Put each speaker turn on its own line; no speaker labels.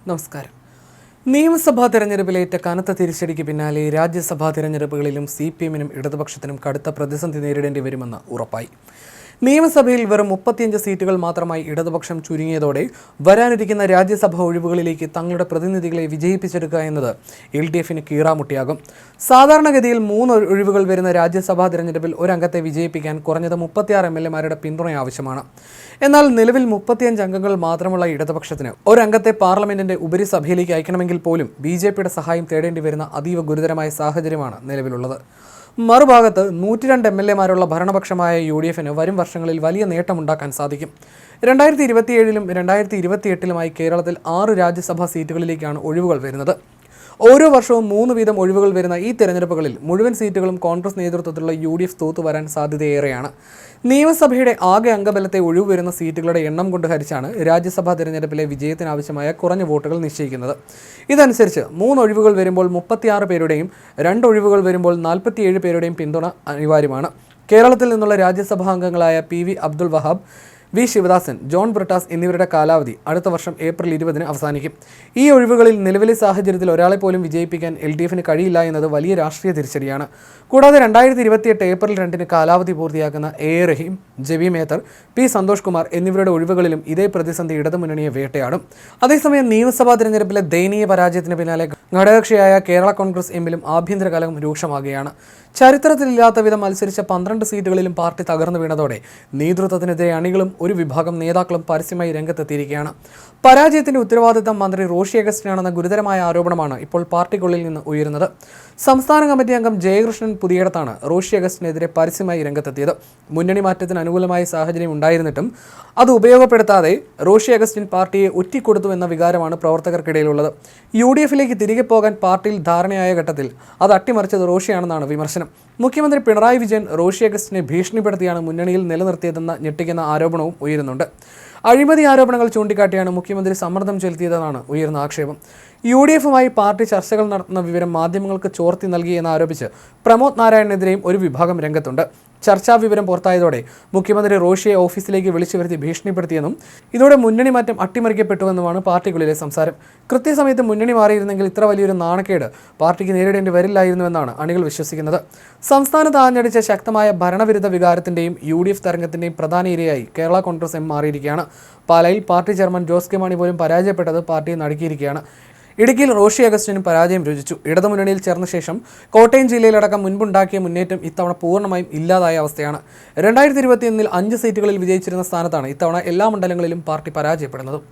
നമസ്കാരം. നിയമസഭാ തെരഞ്ഞെടുപ്പിലേറ്റ കനത്ത തിരിച്ചടിക്ക് പിന്നാലെ രാജ്യസഭാ തെരഞ്ഞെടുപ്പുകളിലും CPM-നും ഇടതുപക്ഷത്തിനും കടുത്ത പ്രതിസന്ധി നേരിടേണ്ടി വരുമെന്ന് ഉറപ്പായി. നിയമസഭയിൽ വെറും 35 സീറ്റുകൾ മാത്രമായി ഇടതുപക്ഷം ചുരുങ്ങിയതോടെ വരാനിരിക്കുന്ന രാജ്യസഭാ ഒഴിവുകളിലേക്ക് തങ്ങളുടെ പ്രതിനിധികളെ വിജയിപ്പിച്ചെടുക്കുക എന്നത് LDF-ന് കീറാമുട്ടിയാകും. സാധാരണഗതിയിൽ 3 ഒഴിവുകൾ വരുന്ന രാജ്യസഭാ തെരഞ്ഞെടുപ്പിൽ ഒരംഗത്തെ വിജയിപ്പിക്കാൻ കുറഞ്ഞത് 36 MLA-മാരുടെ പിന്തുണ ആവശ്യമാണ്. എന്നാൽ നിലവിൽ 35 അംഗങ്ങൾ മാത്രമുള്ള ഇടതുപക്ഷത്തിന് ഒരംഗത്തെ പാർലമെന്റിന്റെ ഉപരിസഭയിലേക്ക് അയക്കണമെങ്കിൽ പോലും BJP-യുടെ സഹായം തേടേണ്ടി വരുന്ന അതീവ ഗുരുതരമായ സാഹചര്യമാണ് നിലവിലുള്ളത്. മറുഭാഗത്ത് 102 MLA-മാരുള്ള ഭരണപക്ഷമായ UDF-ന് വരും വർഷങ്ങളിൽ വലിയ നേട്ടമുണ്ടാക്കാൻ സാധിക്കും. 2027-ലും 2028-ലുമായി കേരളത്തിൽ 6 രാജ്യസഭാ സീറ്റുകളിലേക്കാണ് ഒഴിവുകൾ വരുന്നത്. ഓരോ വർഷവും 3 വീതം ഒഴിവുകൾ വരുന്ന ഈ തെരഞ്ഞെടുപ്പുകളിൽ മുഴുവൻ സീറ്റുകളും കോൺഗ്രസ് നേതൃത്വത്തിലുള്ള UDF തോത്തുവരാൻ സാധ്യതയേറെയാണ്. നിയമസഭയുടെ ആകെ അംഗബലത്തെ ഒഴിവ് വരുന്ന സീറ്റുകളുടെ എണ്ണം കൊണ്ട് ഹരിച്ചാണ് രാജ്യസഭാ തെരഞ്ഞെടുപ്പിലെ വിജയത്തിനാവശ്യമായ കുറഞ്ഞ വോട്ടുകൾ നിശ്ചയിക്കുന്നത്. ഇതനുസരിച്ച് 3 ഒഴിവുകൾ വരുമ്പോൾ 36 പേരുടെയും 2 ഒഴിവുകൾ വരുമ്പോൾ 47 പേരുടെയും പിന്തുണ അനിവാര്യമാണ്. കേരളത്തിൽ നിന്നുള്ള രാജ്യസഭാ അംഗങ്ങളായ PV അബ്ദുൾ വഹാബ്, V ശിവദാസൻ, ജോൺ ബ്രിട്ടാസ് എന്നിവരുടെ കാലാവധി അടുത്ത വർഷം ഏപ്രിൽ 20-ന് അവസാനിക്കും. ഈ ഒഴിവുകളിൽ നിലവിലെ സാഹചര്യത്തിൽ ഒരാളെ പോലും വിജയിപ്പിക്കാൻ LDF-ന് കഴിയില്ല എന്നത് വലിയ രാഷ്ട്രീയ തിരിച്ചടിയാണ്. കൂടാതെ 2028 ഏപ്രിൽ 2-ന് കാലാവധി പൂർത്തിയാക്കുന്ന A. റഹീം, ജെബി മേത്തർ, P. സന്തോഷ് കുമാർ എന്നിവരുടെ ഒഴിവുകളിലും ഇതേ പ്രതിസന്ധി ഇടതുമുന്നണിയെ വേട്ടയാടും. അതേസമയം നിയമസഭാ തെരഞ്ഞെടുപ്പിലെ ദയനീയ പരാജയത്തിന് പിന്നാലെ ഘടകകക്ഷിയായ കേരള കോൺഗ്രസ് എമ്മിലും ആഭ്യന്തര കലഹം രൂക്ഷമാകുകയാണ്. ചരിത്രത്തിലില്ലാത്ത വിധം മത്സരിച്ച 12 സീറ്റുകളിലും പാർട്ടി തകർന്നു വീണതോടെ നേതൃത്വത്തിനെതിരെ അണികളും ഒരു വിഭാഗം നേതാക്കളും പരസ്യമായി രംഗത്തെത്തിയിരിക്കുകയാണ്. പരാജയത്തിന്റെ ഉത്തരവാദിത്തം മന്ത്രി റോഷി അഗസ്റ്റിനാണെന്ന ഗുരുതരമായ ആരോപണമാണ് ഇപ്പോൾ പാർട്ടിക്കുള്ളിൽ നിന്ന് ഉയരുന്നത്. സംസ്ഥാന കമ്മിറ്റി അംഗം ജയകൃഷ്ണൻ പുതിയിടത്താണ് റോഷി അഗസ്റ്റിനെതിരെ പരസ്യമായി രംഗത്തെത്തിയത്. മുന്നണി മാറ്റത്തിന് അനുകൂലമായ സാഹചര്യം ഉണ്ടായിരുന്നിട്ടും അത് ഉപയോഗപ്പെടുത്താതെ റോഷി അഗസ്റ്റിൻ പാർട്ടിയെ ഒറ്റിക്കൊടുത്തു എന്ന വികാരമാണ് പ്രവർത്തകർക്കിടയിലുള്ളത്. UDF-ലേക്ക് തിരികെ പോകാൻ പാർട്ടിയിൽ ധാരണയായ ഘട്ടത്തിൽ അത് അട്ടിമറിച്ചത് റോഷിയാണെന്നാണ് വിമർശനം. മുഖ്യമന്ത്രി പിണറായി വിജയൻ റോഷി അഗസ്റ്റിനെ ഭീഷണിപ്പെടുത്തിയാണ് മുന്നണിയിൽ നിലനിർത്തിയതെന്ന ഞെട്ടിക്കുന്ന ആരോപണവും ഉയരുന്നുണ്ട്. അഴിമതി ആരോപണങ്ങൾ ചൂണ്ടിക്കാട്ടിയാണ് മുഖ്യമന്ത്രി സമ്മർദ്ദം ചെലുത്തിയതെന്നാണ് ഉയർന്ന ആക്ഷേപം. UDF-മായി പാർട്ടി ചർച്ചകൾ നടത്തുന്ന വിവരം മാധ്യമങ്ങൾക്ക് ചോർത്തി നൽകിയെന്ന് ആരോപിച്ച് പ്രമോദ് നാരായണനെതിരെയും ഒരു വിഭാഗം രംഗത്തുണ്ട്. ചർച്ചാ വിവരം പുറത്തായതോടെ മുഖ്യമന്ത്രി റോഷിയെ ഓഫീസിലേക്ക് വിളിച്ചു വരുത്തി ഭീഷണിപ്പെടുത്തിയെന്നും ഇതോടെ മുന്നണി മാറ്റം അട്ടിമറിക്കപ്പെട്ടുവെന്നുമാണ് പാർട്ടിക്കുള്ളിലെ സംസാരം. കൃത്യസമയത്ത് മുന്നണി മാറിയിരുന്നെങ്കിൽ ഇത്ര വലിയൊരു നാണക്കേട് പാർട്ടിക്ക് നേരിടേണ്ടി വരില്ലായിരുന്നുവെന്നാണ് അണികൾ വിശ്വസിക്കുന്നത്. സംസ്ഥാനത്ത് ആഞ്ഞടിച്ച ശക്തമായ ഭരണവിരുദ്ധ വികാരത്തിന്റെയും UDF തരംഗത്തിന്റെയും പ്രധാന ഇരയായി കേരള കോൺഗ്രസ് എം മാറിയിരിക്കുകയാണ്. പാലായിൽ party chairman Jose K Mani പോലും പരാജയപ്പെട്ടത് പാർട്ടിയെ നടുക്കിയിരിക്കുകയാണ്. ഇടുക്കിയിൽ റോഷി അഗസ്റ്റിനും പരാജയം രുചിച്ചു. ഇടതുമുന്നണിയിൽ ചേർന്ന ശേഷം കോട്ടയം ജില്ലയിലടക്കം മുൻപുണ്ടാക്കിയ മുന്നേറ്റം ഇത്തവണ പൂർണ്ണമായും ഇല്ലാതായ അവസ്ഥയാണ്. 2021-ൽ 5 സീറ്റുകളിൽ വിജയിച്ചിരുന്ന സ്ഥാനത്താണ് ഇത്തവണ എല്ലാ മണ്ഡലങ്ങളിലും പാർട്ടി പരാജയപ്പെടുന്നത്.